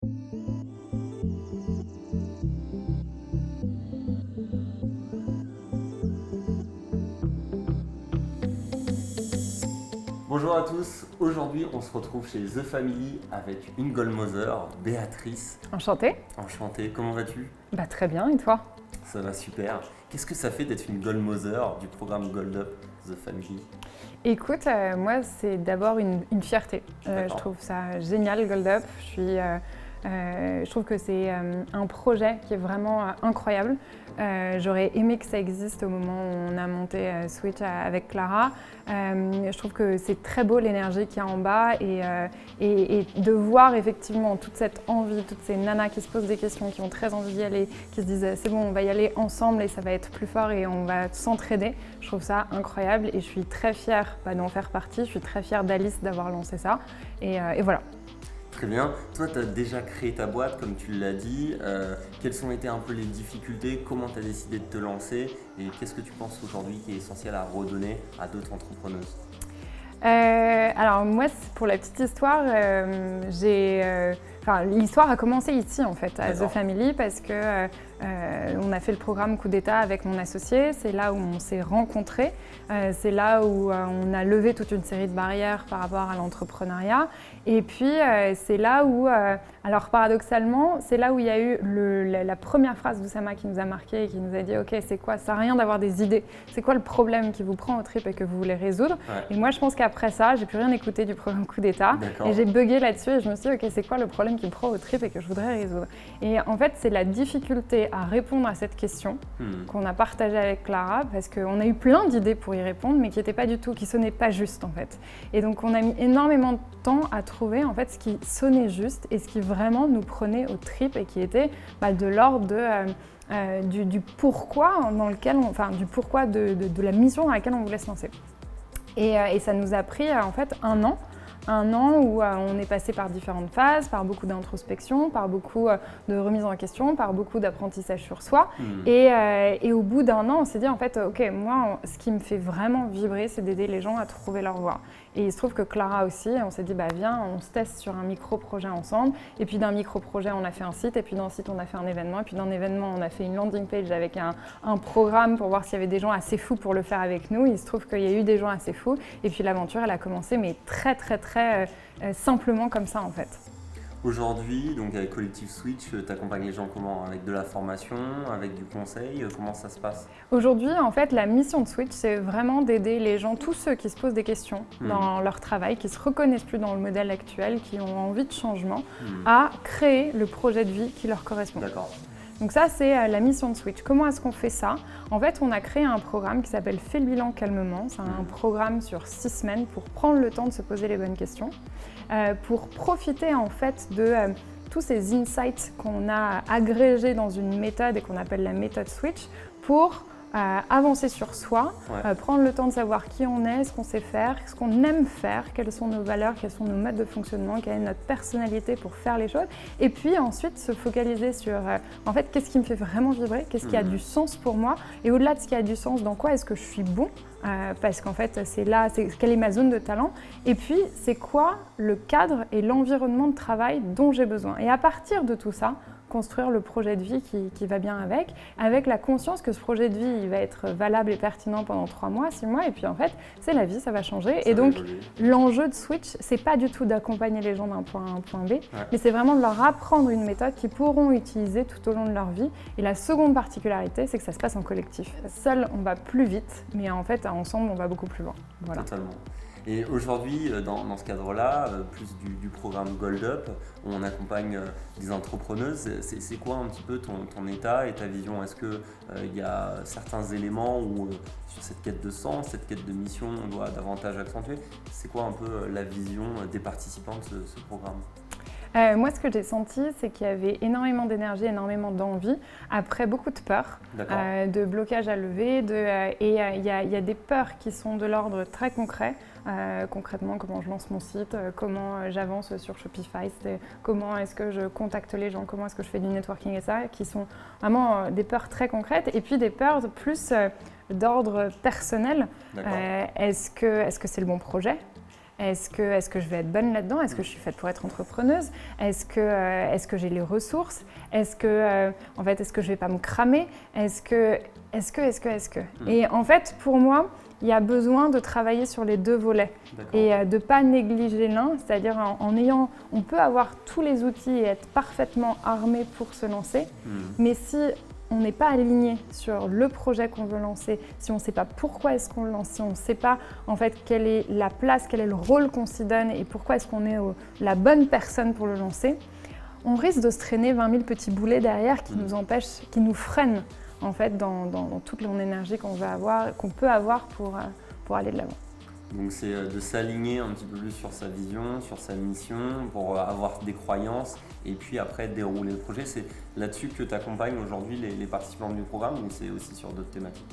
Bonjour à tous, aujourd'hui on se retrouve chez The Family avec une Goldmother, Béatrice. Enchantée. Enchantée, comment vas-tu? Très bien, et toi? Ça va super. Qu'est-ce que ça fait d'être une Goldmother du programme Gold Up The Family? Écoute, moi c'est d'abord une fierté. Je trouve ça génial, Gold Up. Je trouve que c'est un projet qui est vraiment incroyable. J'aurais aimé que ça existe au moment où on a monté Switch avec Clara. Je trouve que c'est très beau l'énergie qu'il y a en bas et de voir effectivement toute cette envie, toutes ces nanas qui se posent des questions, qui ont très envie d'y aller, qui se disent c'est bon, on va y aller ensemble et ça va être plus fort et on va s'entraider. Je trouve ça incroyable et je suis très fière d'en faire partie. Je suis très fière d'Alice d'avoir lancé ça et voilà. Très bien. Toi, tu as déjà créé ta boîte, comme tu l'as dit. Quelles ont été un peu les difficultés? Comment tu as décidé de te lancer? Et qu'est-ce que tu penses aujourd'hui qui est essentiel à redonner à d'autres entrepreneuses? Alors moi, pour la petite histoire, l'histoire a commencé ici en fait, à The Family, parce que on a fait le programme Coup d'État avec mon associé. C'est là où on s'est rencontrés. C'est là où on a levé toute une série de barrières par rapport à l'entrepreneuriat. Et puis c'est là où, alors paradoxalement, c'est là où il y a eu la première phrase d'Oussama qui nous a marqué et qui nous a dit « Ok, c'est quoi? Ça sert à rien d'avoir des idées. C'est quoi le problème qui vous prend aux tripes et que vous voulez résoudre ?» Et moi, je pense qu'après ça, j'ai plus rien écouté du programme Coup d'État. Et j'ai bugué là-dessus et je me suis dit « Ok, c'est quoi le problème qui me prend aux tripes et que je voudrais résoudre ?» Et en fait, c'est la difficulté à répondre à cette question qu'on a partagée avec Clara, parce qu'on a eu plein d'idées pour y répondre, mais qui sonnaient pas juste en fait. Et donc, on a mis énormément de temps à trouver en fait ce qui sonnait juste et ce qui vraiment nous prenait aux tripes et qui était de l'ordre du pourquoi du pourquoi de la mission dans laquelle on voulait se lancer. Et ça nous a pris en fait un an où on est passé par différentes phases, par beaucoup d'introspection, par beaucoup de remise en question, par beaucoup d'apprentissage sur soi. Et au bout d'un an, on s'est dit en fait, ok, moi, ce qui me fait vraiment vibrer, c'est d'aider les gens à trouver leur voie. Et il se trouve que Clara aussi, on s'est dit, viens, on se teste sur un micro-projet ensemble. Et puis d'un micro-projet, on a fait un site. Et puis d'un site, on a fait un événement. Et puis d'un événement, on a fait une landing page avec un programme pour voir s'il y avait des gens assez fous pour le faire avec nous. Il se trouve qu'il y a eu des gens assez fous. Et puis l'aventure, elle a commencé, mais très simplement comme ça, en fait. Aujourd'hui, donc avec Collective Switch, tu accompagnes les gens comment? Avec de la formation, avec du conseil? Comment ça se passe? Aujourd'hui, en fait, la mission de Switch, c'est vraiment d'aider les gens, tous ceux qui se posent des questions dans leur travail, qui ne se reconnaissent plus dans le modèle actuel, qui ont envie de changement, à créer le projet de vie qui leur correspond. D'accord. Donc ça, c'est la mission de Switch. Comment est-ce qu'on fait ça? En fait, on a créé un programme qui s'appelle Fais le bilan calmement. C'est un programme sur 6 semaines pour prendre le temps de se poser les bonnes questions, pour profiter en fait de tous ces insights qu'on a agrégés dans une méthode et qu'on appelle la méthode Switch pour avancer sur soi, prendre le temps de savoir qui on est, ce qu'on sait faire, ce qu'on aime faire, quelles sont nos valeurs, quels sont nos modes de fonctionnement, quelle est notre personnalité pour faire les choses. Et puis ensuite se focaliser sur en fait qu'est-ce qui me fait vraiment vibrer, qu'est-ce qui a du sens pour moi et au-delà de ce qui a du sens, dans quoi est-ce que je suis bon, parce qu'en fait quelle est ma zone de talent et puis c'est quoi le cadre et l'environnement de travail dont j'ai besoin. Et à partir de tout ça, construire le projet de vie qui va bien avec la conscience que ce projet de vie il va être valable et pertinent pendant 3 mois, 6 mois, et puis en fait, c'est la vie, ça va changer. Et donc, l'enjeu de Switch, c'est pas du tout d'accompagner les gens d'un point A à un point B, mais c'est vraiment de leur apprendre une méthode qu'ils pourront utiliser tout au long de leur vie. Et la seconde particularité, c'est que ça se passe en collectif. Seul, on va plus vite, mais en fait, ensemble, on va beaucoup plus loin. Voilà. Totalement. Et aujourd'hui, dans ce cadre-là, plus du programme Gold Up, on accompagne des entrepreneuses. C'est quoi un petit peu ton état et ta vision? Est-ce qu'il y a certains éléments où sur cette quête de sens, cette quête de mission, on doit davantage accentuer? C'est quoi un peu la vision des participants de ce programme? Moi, ce que j'ai senti, c'est qu'il y avait énormément d'énergie, énormément d'envie, après beaucoup de peurs, de blocages à lever, et il y a des peurs qui sont de l'ordre très concret. Concrètement, comment je lance mon site, comment j'avance sur Shopify, comment est-ce que je contacte les gens, comment est-ce que je fais du networking et ça, qui sont vraiment des peurs très concrètes. Et puis des peurs plus d'ordre personnel. Est-ce que c'est le bon projet ? Est-ce que je vais être bonne là-dedans? Est-ce que je suis faite pour être entrepreneuse? Est-ce que j'ai les ressources? Est-ce que je vais pas me cramer? Est-ce que? Et en fait, pour moi, il y a besoin de travailler sur les deux volets et de ne pas négliger l'un, c'est-à-dire on peut avoir tous les outils et être parfaitement armé pour se lancer, mais si on n'est pas aligné sur le projet qu'on veut lancer, si on ne sait pas pourquoi est-ce qu'on le lance, si on ne sait pas en fait quelle est la place, quel est le rôle qu'on s'y donne et pourquoi est-ce qu'on est la bonne personne pour le lancer, on risque de se traîner 20 000 petits boulets derrière qui nous empêchent, qui nous freinent en fait dans toute l'énergie qu'on peut avoir pour aller de l'avant. Donc c'est de s'aligner un petit peu plus sur sa vision, sur sa mission, pour avoir des croyances et puis après dérouler le projet. C'est là-dessus que tu accompagnes aujourd'hui les participants du programme ou c'est aussi sur d'autres thématiques?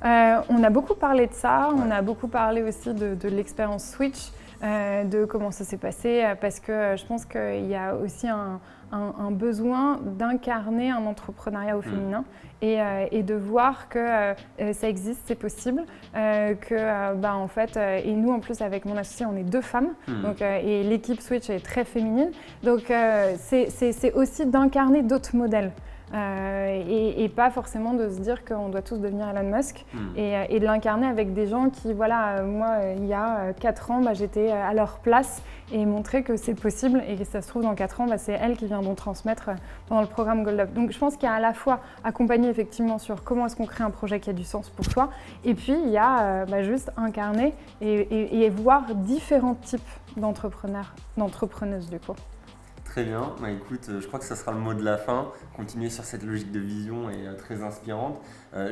On a beaucoup parlé de ça, on a beaucoup parlé aussi de l'expérience Switch, de comment ça s'est passé, parce que je pense qu'il y a aussi un besoin d'incarner un entrepreneuriat au féminin et de voir que ça existe, c'est possible, en fait, et nous en plus avec mon associé on est 2 femmes, donc, et l'équipe Switch est très féminine, donc c'est aussi d'incarner d'autres modèles. Et pas forcément de se dire qu'on doit tous devenir Elon Musk et de l'incarner avec des gens qui, voilà, moi il y a 4 ans j'étais à leur place et montrer que c'est possible et que ça se trouve dans 4 ans c'est elles qui viendront transmettre pendant le programme Gold Up. Donc je pense qu'il y a à la fois accompagner effectivement sur comment est-ce qu'on crée un projet qui a du sens pour soi et puis il y a juste incarner et voir différents types d'entrepreneurs, d'entrepreneuses du coup. Très bien, écoute, je crois que ça sera le mot de la fin. Continuer sur cette logique de vision est très inspirante.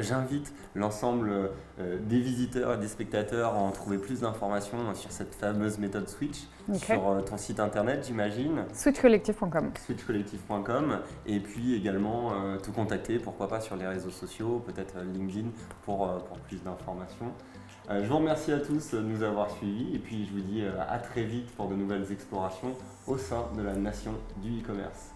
J'invite l'ensemble des visiteurs et des spectateurs à en trouver plus d'informations sur cette fameuse méthode Switch sur ton site internet, j'imagine. Switchcollectif.com. Switchcollectif.com et puis également te contacter, pourquoi pas sur les réseaux sociaux, peut-être LinkedIn pour plus d'informations. Je vous remercie à tous de nous avoir suivis et puis je vous dis à très vite pour de nouvelles explorations au sein de la nation du e-commerce.